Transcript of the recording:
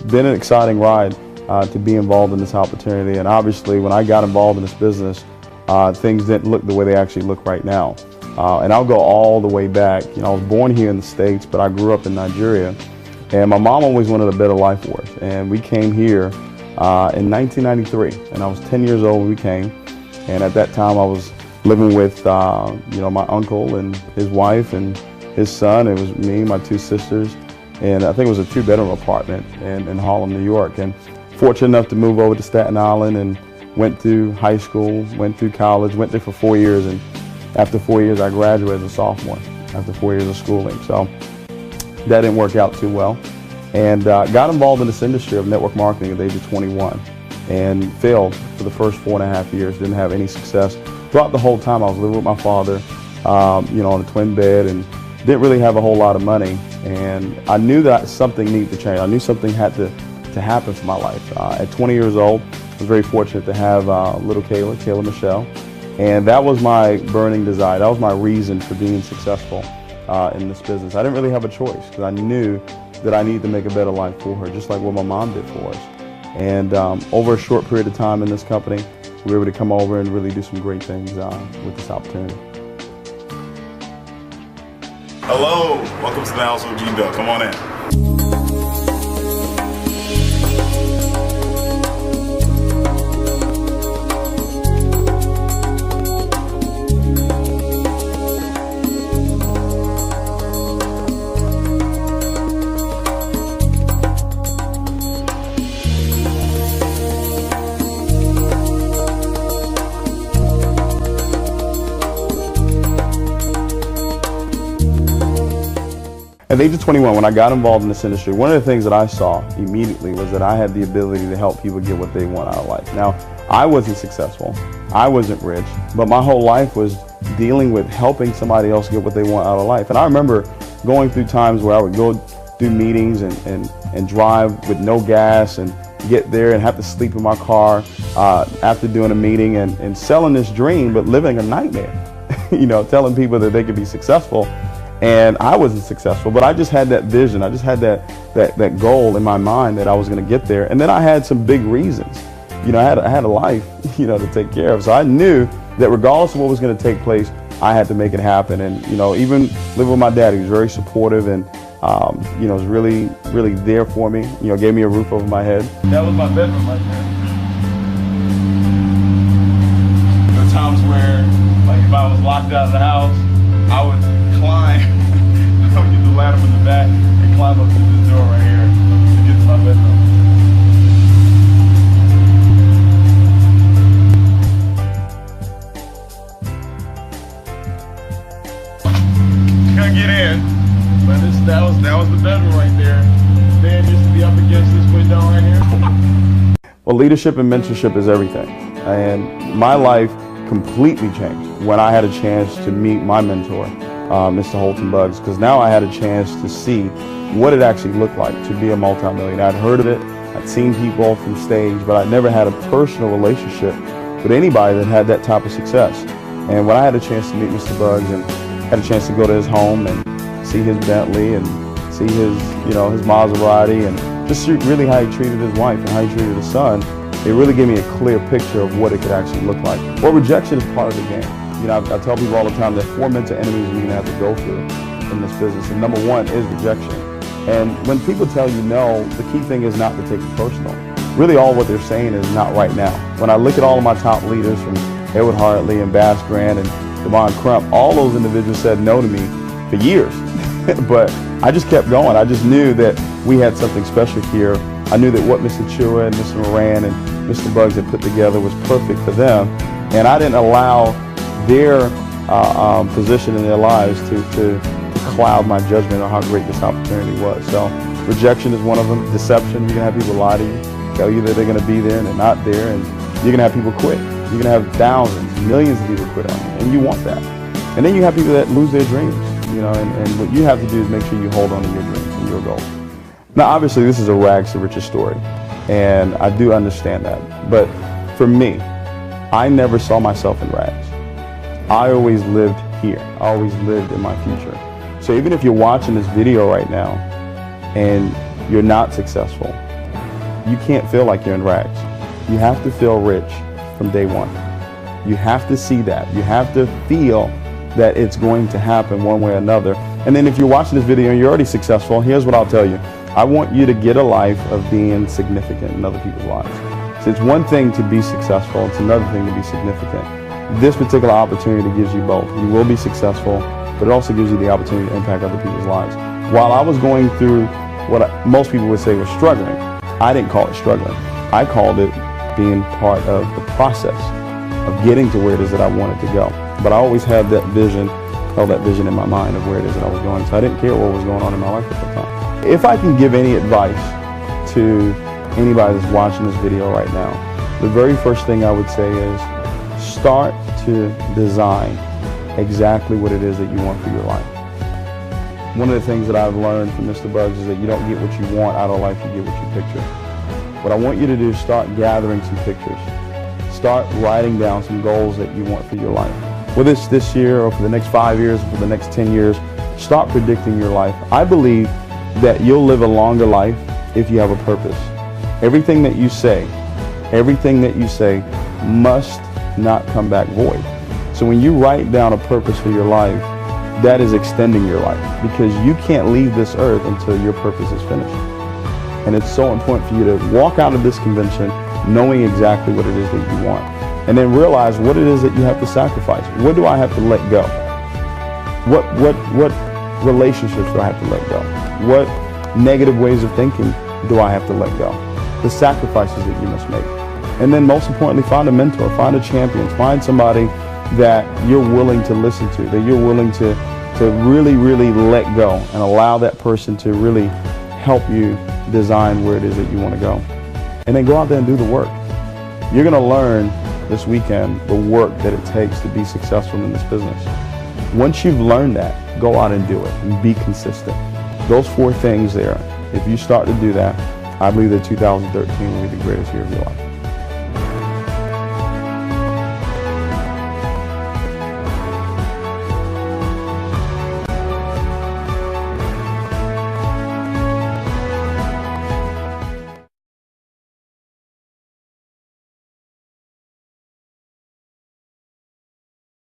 been an exciting ride to be involved in this opportunity. And obviously, when I got involved in this business, things didn't look the way they actually look right now. And I'll go all the way back. You know, I was born here in the States, but I grew up in Nigeria. And my mom always wanted a better life for us. And we came here in 1993, and I was 10 years old when we came. And at that time, I was living with, you know, my uncle and his wife and his son. It was me, my two sisters, and I think it was a 2-bedroom apartment in Harlem, New York. And fortunate enough to move over to Staten Island and went through high school, went through college, went there for 4 years. And after 4 years, I graduated as a sophomore after 4 years of schooling. So that didn't work out too well. And got involved in this industry of network marketing at the age of 21 and failed for the first 4.5 years, didn't have any success. Throughout the whole time, I was living with my father, you know, on a twin bed, and didn't really have a whole lot of money. And I knew that something needed to change. I knew something had to happen for my life. At 20 years old, I was very fortunate to have little Kayla Michelle. And that was my burning desire. That was my reason for being successful in this business. I didn't really have a choice because I knew that I needed to make a better life for her, just like what my mom did for us. And over a short period of time in this company, we were able to come over and really do some great things with this opportunity. Hello, welcome to the house of G-Duck. Come on in. At the age of 21, when I got involved in this industry, one of the things that I saw immediately was that I had the ability to help people get what they want out of life. Now, I wasn't successful, I wasn't rich, but my whole life was dealing with helping somebody else get what they want out of life. And I remember going through times where I would go do meetings and drive with no gas and get there and have to sleep in my car after doing a meeting and selling this dream, but living a nightmare. You know, telling people that they could be successful. And I wasn't successful, but I just had that vision. I just had that goal in my mind that I was going to get there. And then I had some big reasons. You know, I had a life, you know, to take care of. So I knew that regardless of what was going to take place, I had to make it happen. And, you know, even living with my dad, he was very supportive and, you know, was really, really there for me. You know, gave me a roof over my head. That was my bedroom right there. There were times where, like, if I was locked out of the house, I would climb, I would get the ladder from the back and climb up to this door right here to get to my bedroom. Couldn't get in, but that was the bedroom right there. The bed used to be up against this window right here. Well, leadership and mentorship is everything, and my life completely changed when I had a chance to meet my mentor, Mr. Holton Buggs, because now I had a chance to see what it actually looked like to be a multimillionaire. I'd heard of it, I'd seen people from stage, but I'd never had a personal relationship with anybody that had that type of success. And when I had a chance to meet Mr. Buggs and had a chance to go to his home and see his Bentley and see his, you know, his Maserati and just see really how he treated his wife and how he treated his son, it really gave me a clear picture of what it could actually look like. Well, rejection is part of the game. You know, I tell people all the time there are 4 mental enemies you're going to have to go through in this business, and number 1 is rejection. And when people tell you no, the key thing is not to take it personal. Really all what they're saying is not right now. When I look at all of my top leaders from Edward Hartley and Bass Grant and Devon Crump, all those individuals said no to me for years. But I just kept going. I just knew that we had something special here. I knew that what Mr. Chua and Mr. Moran and Mr. Buggs had put together was perfect for them. And I didn't allow their position in their lives to cloud my judgment on how great this opportunity was. So rejection is one of them. Deception, you're going to have people lie to you, tell you that they're going to be there and they're not there, and you're going to have people quit. You're going to have thousands, millions of people quit on you, and you want that. And then you have people that lose their dreams, you know, and what you have to do is make sure you hold on to your dreams and your goals. Now, obviously, this is a rags to riches story, and I do understand that. But for me, I never saw myself in rags. I always lived here. I always lived in my future. So even if you're watching this video right now and you're not successful, you can't feel like you're in rags. You have to feel rich from day one. You have to see that. You have to feel that it's going to happen one way or another. And then if you're watching this video and you're already successful, here's what I'll tell you. I want you to get a life of being significant in other people's lives. So it's one thing to be successful, it's another thing to be significant. This particular opportunity gives you both. You will be successful, but it also gives you the opportunity to impact other people's lives. While I was going through what most people would say was struggling, I didn't call it struggling. I called it being part of the process of getting to where it is that I wanted to go. But I always had that vision, held that vision in my mind of where it is that I was going. So I didn't care what was going on in my life at the time. If I can give any advice to anybody that's watching this video right now, the very first thing I would say is start to design exactly what it is that you want for your life. One of the things that I've learned from Mr. Bugs is that you don't get what you want out of life, you get what you picture. What I want you to do is start gathering some pictures. Start writing down some goals that you want for your life. Whether it's this year or for the next 5 years or for the next 10 years, start predicting your life. I believe that you'll live a longer life if you have a purpose. Everything that you say must not come back void. So when you write down a purpose for your life, that is extending your life, because you can't leave this earth until your purpose is finished. And it's so important for you to walk out of this convention knowing exactly what it is that you want. And then realize what it is that you have to sacrifice. What do I have to let go? What relationships do I have to let go? What negative ways of thinking do I have to let go? The sacrifices that you must make. And then most importantly, find a mentor, find a champion, find somebody that you're willing to listen to, that you're willing to really, really let go and allow that person to really help you design where it is that you want to go. And then go out there and do the work. You're going to learn this weekend the work that it takes to be successful in this business. Once you've learned that, go out and do it and be consistent. Those 4 things there, if you start to do that, I believe that 2013 will be the greatest year of your life.